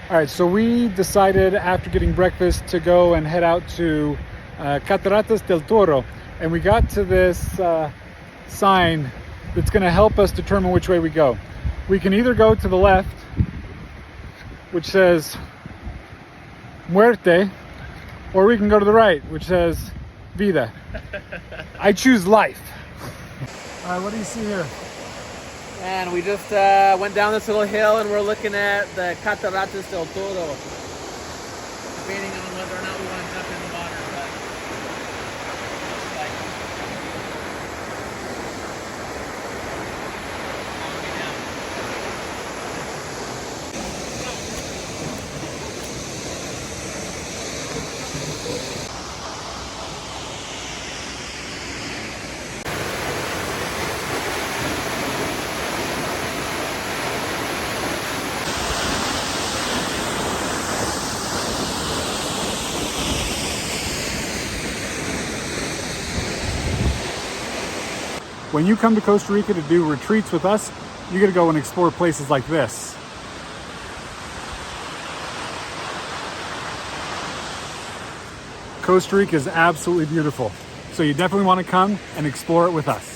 All right, so we decided after getting breakfast to go and head out to Cataratas del Toro. And we got to this sign that's going to help us determine which way we go. We can either go to the left, which says Muerte, or we can go to the right, which says Vida. I choose life. All right, what do you see here? And we just went down this little hill and we're looking at the Cataratas del Toro. Debating on whether or not we want to jump in the water, but looks like When you come to Costa Rica to do retreats with us, you got to go and explore places like this. Costa Rica is absolutely beautiful, so you definitely want to come and explore it with us.